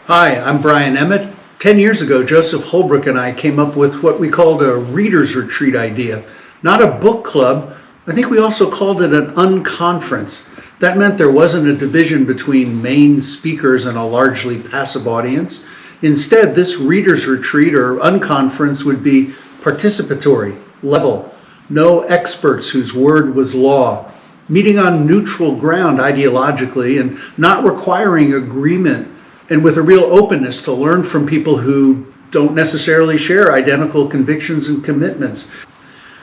Hi, I'm Briemmet. 10 years ago, Joseph Holbrook and I came up with what we called a reader's retreat idea. Not a book club, I think we also called it an unconference. That meant there wasn't a division between main speakers and a largely passive audience. Instead, this reader's retreat or unconference would be participatory, level, no experts whose word was law, meeting on neutral ground ideologically and not requiring agreement, and with a real openness to learn from people who don't necessarily share identical convictions and commitments.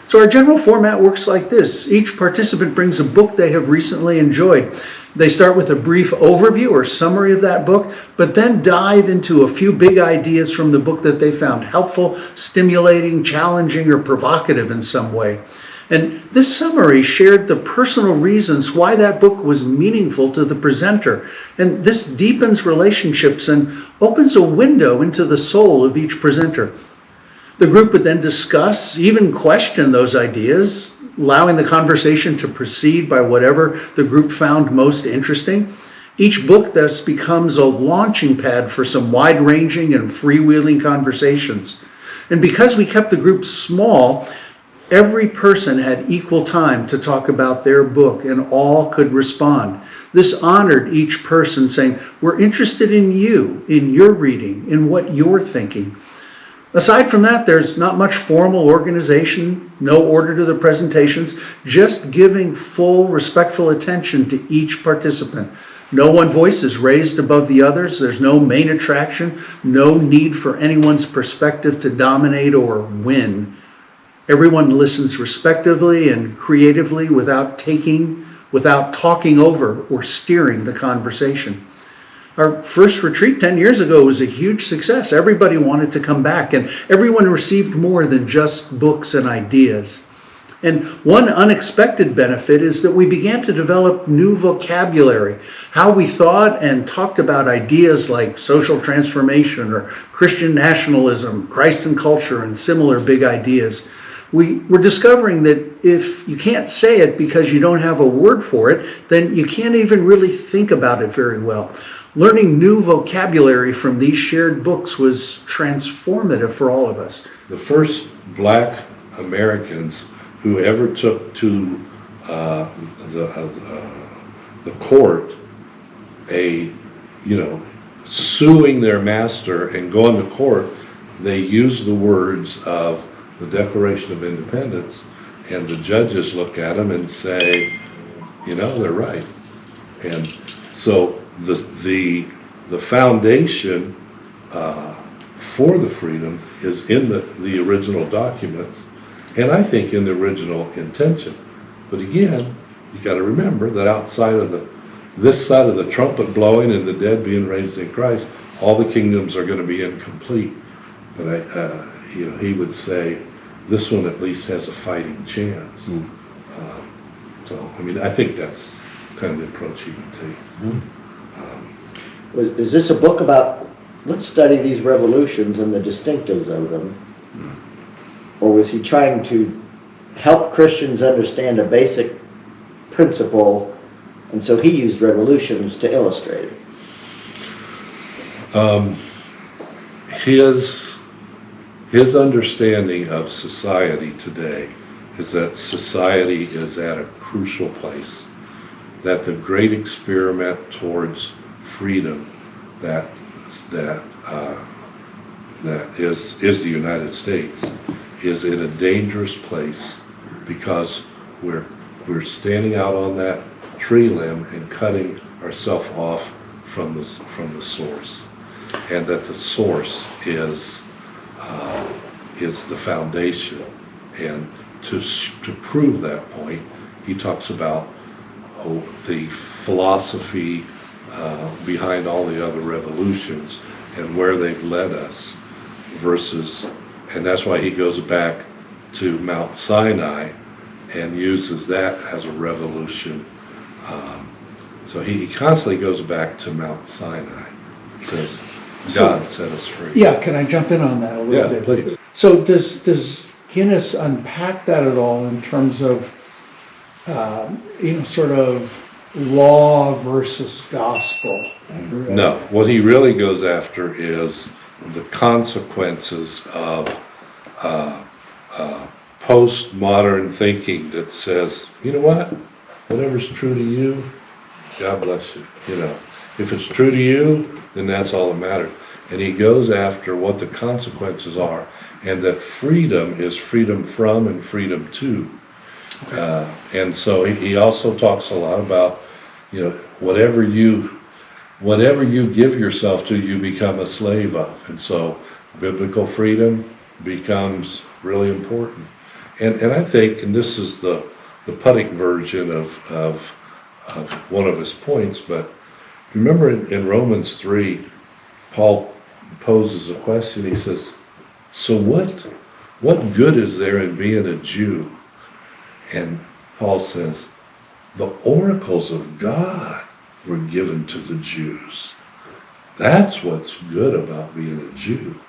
So our general format works like this. Each participant brings a book they have recently enjoyed. They start with a brief overview or summary of that book, but then dive into a few big ideas from the book that they found helpful, stimulating, challenging, or provocative in some way. And this summary shared the personal reasons why that book was meaningful to the presenter. And this deepens relationships and opens a window into the soul of each presenter. The group would then discuss, even question those ideas, allowing the conversation to proceed by whatever the group found most interesting. Each book thus becomes a launching pad for some wide-ranging and freewheeling conversations. And because we kept the group small, every person had equal time to talk about their book and all could respond. This honored each person, saying, "We're interested in you, in your reading, in what you're thinking." Aside from that, there's not much formal organization, no order to the presentations, just giving full, respectful attention to each participant. No one voice is raised above the others. There's no main attraction, no need for anyone's perspective to dominate or win. Everyone listens respectively and creatively without talking over or steering the conversation. Our first retreat 10 years ago was a huge success. Everybody wanted to come back, and everyone received more than just books and ideas. And one unexpected benefit is that we began to develop new vocabulary, how we thought and talked about ideas like social transformation or Christian nationalism, Christ and culture, and similar big ideas. We're discovering that if you can't say it because you don't have a word for it, then you can't even really think about it very well. Learning new vocabulary from these shared books was transformative for all of us. The first Black Americans who ever took to the court suing their master and going to court, they used the words of the Declaration of Independence, and the judges look at them and say, they're right. And so the foundation for the freedom is in the original documents, and I think in the original intention. But again, you got to remember that outside of this side of the trumpet blowing and the dead being raised in Christ, all the kingdoms are going to be incomplete. But he would say this one at least has a fighting chance. I think that's kind of the approach he would take. Is this a book about, let's study these revolutions and the distinctives of them? Or was he trying to help Christians understand a basic principle, and so he used revolutions to illustrate it? His understanding of society today is that society is at a crucial place, that the great experiment towards freedom that is the United States is in a dangerous place because we're standing out on that tree limb and cutting ourselves off from the source, and that the source is the foundation. And to prove that point, he talks about the philosophy behind all the other revolutions and where they've led us and that's why he goes back to Mount Sinai and uses that as a revolution. So he constantly goes back to Mount Sinai. Says, God set us free. Yeah, can I jump in on that a little bit? Yeah, please. So does Guinness unpack that at all in terms of, sort of law versus gospel. No, what he really goes after is the consequences of postmodern thinking that says, you know what, whatever's true to you, God bless you. You know, if it's true to you, then that's all that matters. And he goes after what the consequences are, and that freedom is freedom from and freedom to. And so he also talks a lot about, you know, whatever you give yourself to, you become a slave of. And so biblical freedom becomes really important. And I think, and this is the Puttick version of one of his points, but remember in Romans 3, Paul poses a question. He says, so what good is there in being a Jew? And Paul says, the oracles of God were given to the Jews. That's what's good about being a Jew.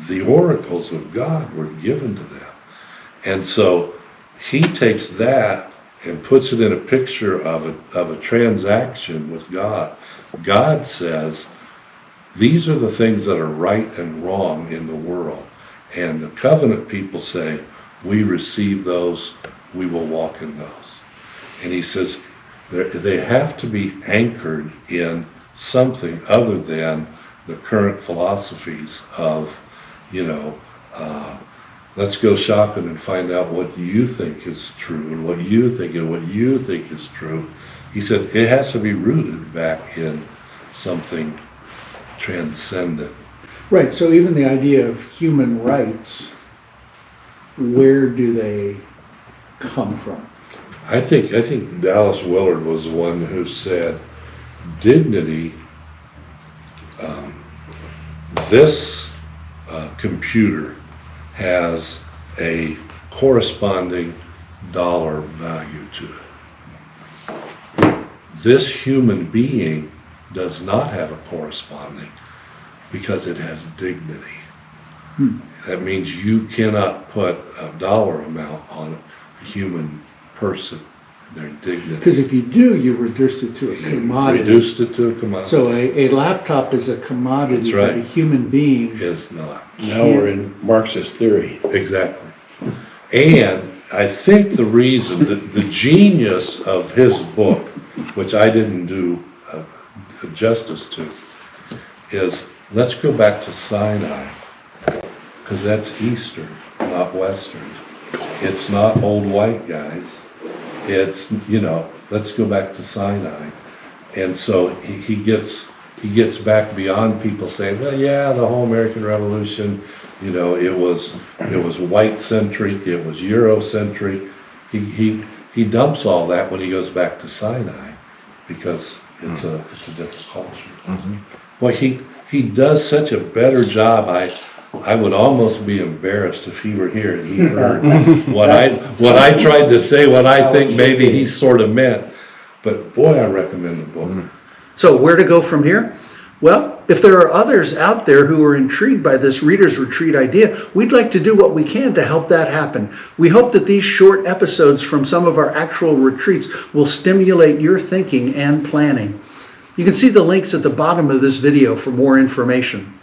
The oracles of God were given to them. And so he takes that and puts it in a picture of a transaction with God. God says, these are the things that are right and wrong in the world. And the covenant people say, we receive those, we will walk in those. And he says, they have to be anchored in something other than the current philosophies of, you know, let's go shopping and find out what you think is true and what you think is true. He said it has to be rooted back in something transcendent. Right, so even the idea of human rights, where do they come from? I think Dallas Willard was the one who said dignity, this computer has a corresponding dollar value to it. This human being does not have a corresponding because it has dignity. That means you cannot put a dollar amount on a human person, their dignity. Because if you do, you reduce it to a commodity. Reduced it to a commodity. So a laptop is a commodity, That's right. but a human being Is not. Now we're in Marxist theory. Exactly. And I think the reason, the genius of his book, which I didn't do justice to, is let's go back to Sinai, because that's Eastern, not Western. It's not old white guys. It's, you know, let's go back to Sinai. And so he gets back beyond people saying, well, yeah, the whole American Revolution, you know, it was white centric, it was Eurocentric. He dumps all that when he goes back to Sinai because it's a different culture. Well, he does such a better job. I would almost be embarrassed if he were here and he heard what I tried to say, what I think maybe he sort of meant. But boy, I recommend the book. So where to go from here? Well, if there are others out there who are intrigued by this Reader's Retreat idea, we'd like to do what we can to help that happen. We hope that these short episodes from some of our actual retreats will stimulate your thinking and planning. You can see the links at the bottom of this video for more information.